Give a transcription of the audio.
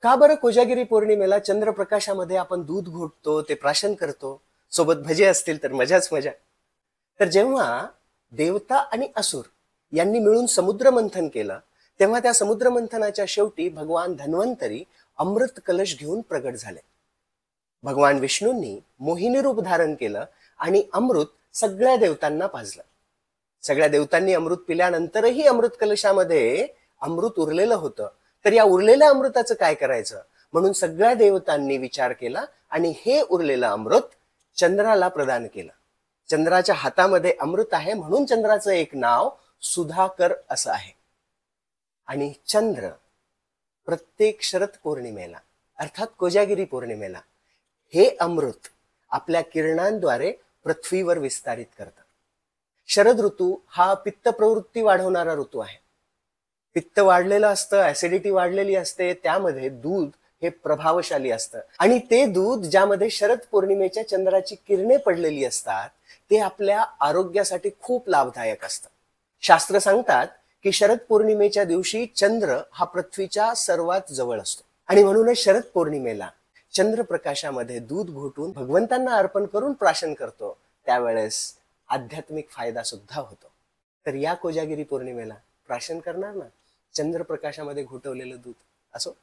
का बरं कोजागिरी पौर्णिमेला चंद्रप्रकाशामध्ये आपण दूध घोटतो, ते प्राशन करतो, सोबत भजे असतील तर मजाच मजा. तर जेव्हा देवता आणि असुर यांनी मिळून समुद्र मंथन केलं, तेव्हा त्या समुद्र मंथनाच्या शेवटी भगवान धन्वंतरी अमृत कलश घेऊन प्रगट झाले. भगवान विष्णूंनी मोहिनी रूप धारण केलं आणि अमृत सगळ्या देवतांना पाजलं. सगळ्या देवतांनी अमृत पिल्यानंतरही अमृत कलशामध्ये अमृत उरलेलं होतं. तर या उरलेल्या अमृताचं काय करायचं म्हणून सगळ्या देवतांनी विचार केला आणि हे उरलेलं अमृत चंद्राला प्रदान केलं. चंद्राच्या हातामध्ये अमृत आहे म्हणून चंद्राचं एक नाव सुधाकर असं आहे. आणि चंद्र प्रत्येक शरद पौर्णिमेला अर्थात कोजागिरी पौर्णिमेला हे अमृत आपल्या किरणांद्वारे पृथ्वीवर विस्तारित करतं. शरद ऋतू हा पित्त प्रवृत्ती वाढवणारा ऋतू आहे. पित्त वाढलेलं असतं, ऍसिडिटी वाढलेली असते, त्यामध्ये दूध हे प्रभावशाली असतं आणि ते दूध ज्यामध्ये शरद पौर्णिमेच्या चंद्राची किरणे पडलेली असतात ते आपल्या आरोग्यासाठी खूप लाभदायक असतं. शास्त्र सांगतात की शरद पौर्णिमेच्या दिवशी चंद्र हा पृथ्वीच्या सर्वात जवळ असतो आणि म्हणूनच शरद पौर्णिमेला चंद्रप्रकाशामध्ये दूध घोटून भगवंतांना अर्पण करून प्राशन करतो, त्यावेळेस आध्यात्मिक फायदा सुद्धा होतो. तर या कोजागिरी पौर्णिमेला प्राशन करणार ना चंद्रप्रकाशामध्ये घोटवलेलं दूध. असो.